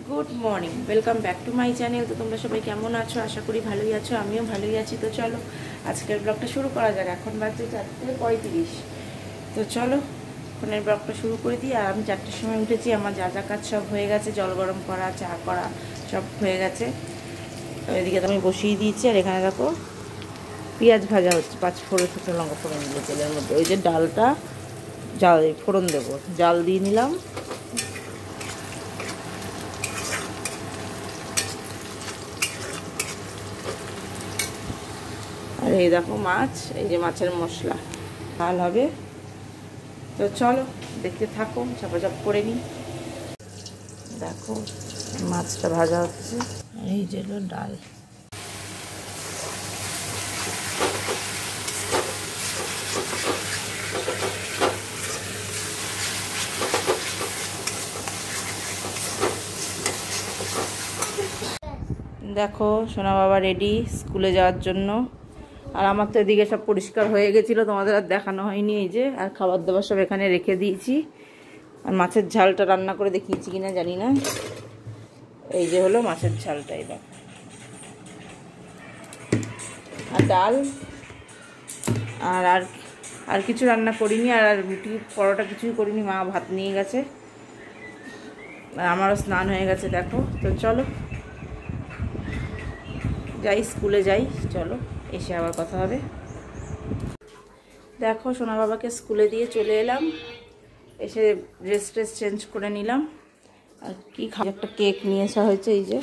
Good morning, welcome back to my channel. তো তোমরা সবাই কেমন আছো? আশা করি ভালোই আছো, আমিও ভালোই আছি। তো চলো আজকের ব্লগটা শুরু করা যাক। এখন বাজছে 4:35। তো চলো এখনের ব্লগটা শুরু করে দিই। আর আমি 4টার সময় উঠেছি, আমার যা যা কাজ সব হয়ে গেছে, জল গরম করা, চা করা সব হয়ে গেছে। তো এদিকে তো আমি বসিয়ে দিয়েছি। আর এখানে দেখো পেঁয়াজ ভাজা হচ্ছে, 5 ফোড়ন, শুকনো লঙ্কা ফোড়ন দিয়ে তেলের মধ্যে। ওই যে ডালটা জাল ফোড়ন দেবো, জাল দিয়ে নিলাম। আর এই দেখো মাছ, এই যে মাছের মশলা ডাল হবে। তো চলো দেখতে থাকো, চাপাচাপ করে নিই। দেখো মাছটা ভাজা হচ্ছে, এই যে হলো ডাল। দেখো সোনা বাবা রেডি স্কুলে যাওয়ার জন্য। আর আমার তো এদিকে সব পরিষ্কার হয়ে গেছিলো, তোমাদের আর দেখানো হয়নি। এই যে আর খাবার দাবার সব এখানে রেখে দিয়েছি। আর মাছের ঝালটা রান্না করে দেখিয়েছি কিনা জানি না। এই যে হলো মাছের ঝালটা, এই দেখো। আর ডাল আর আর আর কিছু রান্না করিনি। আর রুটি পরোটা কিছুই করিনি, মা ভাত নিয়ে গেছে। আর আমারও স্নান হয়ে গেছে দেখো। তো চলো যাই, স্কুলে যাই। চলো এসে আবার কথা হবে। দেখো সোনা বাবাকে স্কুলে দিয়ে চলে এলাম, এসে ড্রেস ট্রেস চেঞ্জ করে নিলাম। আর কি একটা কেক নিয়ে আসা হয়েছে, এই যে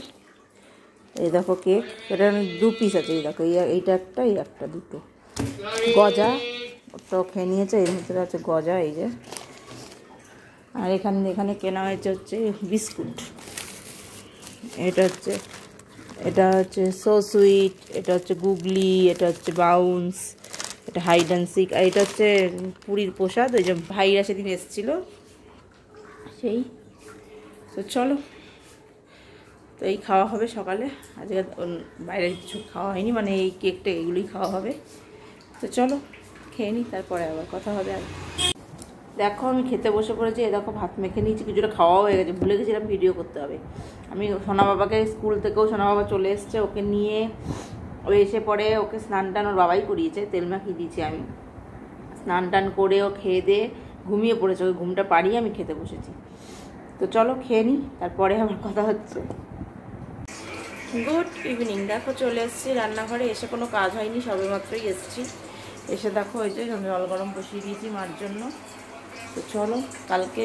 এই দেখো কেক। এটা 2 পিস আছে, এই দেখো। এইটা একটা, এই একটা, দুটো গজা। ওটাও খেয়ে নিয়েছে। এর ভিতরে আছে গজা, এই যে। আর এখানে কেনা হয়েছে হচ্ছে বিস্কুট। এটা হচ্ছে সো সুইট, এটা হচ্ছে গুগলি, এটা হচ্ছে বাউন্স, এটা হাইড অ্যান্ড সিক। আর এটা হচ্ছে পুরীর প্রসাদ, ওই যে ভাইরা সেদিন এসেছিলো সেই। তো চলো, তো এই খাওয়া হবে সকালে। আজকে বাইরে কিছু খাওয়া হয়নি, মানে এই কেকটা এগুলোই খাওয়া হবে। তো চলো খেয়ে নিই, তারপরে আবার কথা হবে। আর দেখো আমি খেতে বসে পড়েছি। এ দেখো ভাত মেখে নিয়েছি, কিছুটা খাওয়াও হয়ে গেছে। ভুলে গেছিলাম ভিডিও করতে হবে। আমি সোনা বাবাকে স্কুল থেকেও সোনা বাবা চলে এসছে, ওকে নিয়ে ও এসে পরে ওকে স্নান টান ওর বাবাই করিয়েছে, তেল মাখিয়ে দিয়েছি আমি। স্নান টান করে ও খেয়ে দিয়ে ঘুমিয়ে পড়েছে। ওই ঘুমটা পাড়িয়ে আমি খেতে বসেছি। তো চলো খেয়ে নিই, তারপরে আমার কথা হচ্ছে। Good evening. দেখো চলে এসেছি রান্নাঘরে। এসে কোনো কাজ হয়নি, সবে মাত্রই এসেছি। এসে দেখো ওই যে জল গরম বসিয়ে দিয়েছি মার জন্য। তো চলো কালকে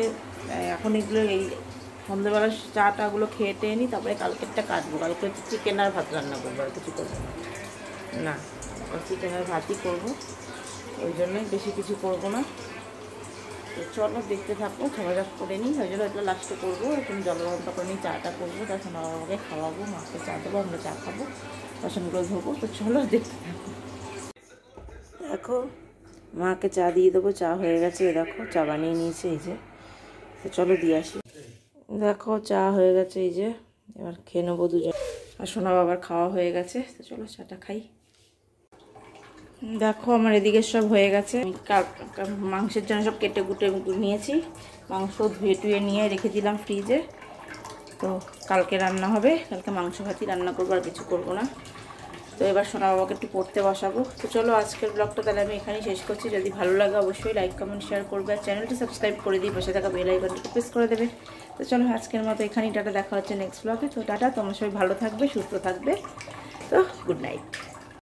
এখন এগুলো এই সন্ধ্যেবেলা চাটাগুলো খেয়ে টেয়ে নিই, তারপরে কালকেরটা কাটবো। কালকে হচ্ছে চিকেন আর ভাত রান্না করবো, আর কিছু করবো না। চিকেন আর ভাতই করবো, ওই জন্যই বেশি কিছু করবো না। তো চলো দেখতে থাকবো, খাওয়া করে নিই। ওই জন্য এটা লাস্টে করবো। এখন জল গরমটা করে নিই, চাটা করবো, তখন আমাকে খাওয়াবো, মাকে চা দেবো, আমরা চা খাবো, বাসনগুলো ধোবো। তো চলো দেখতে থাকবো। দেখো মাকে চা দিয়ে দেবো, চা হয়ে গেছে। দেখো চা বানিয়ে নিয়েছে, এই যে। তো চলো দিয়ে আসি। দেখো চা হয়ে গেছে, এই যে। এবার খেয়ে নেবো দুজন। আর সোনা বাবার খাওয়া হয়ে গেছে। তো চলো চাটা খাই। দেখো আমার এদিকে সব হয়ে গেছে। মাংসের জন্য সব কেটে কুটে নিয়েছি। মাংস ধুয়ে টুয়ে নিয়ে রেখে দিলাম ফ্রিজে। তো কালকে রান্না হবে, কালকে মাংস ভাতই রান্না করবো, আর কিছু করবো না। তো এবার সোনা বাবাকে একটু পড়তে বসাবো। তো চলো আজকের ব্লগটা তাহলে আমি এখানেই শেষ করছি। যদি ভালো লাগে অবশ্যই লাইক কমেন্ট শেয়ার করবে, আর চ্যানেলটি সাবস্ক্রাইব করে দিয়ে পাশে থাকা বেল আইকনটি প্রেস করে দেবে। তো চলো আজকের মতো এখানেই টাটা, দেখা হচ্ছে নেক্সট ব্লগে। তো টাটা, তোমরা সবাই ভালো থাকবে, সুস্থ থাকবে। তো গুড নাইট।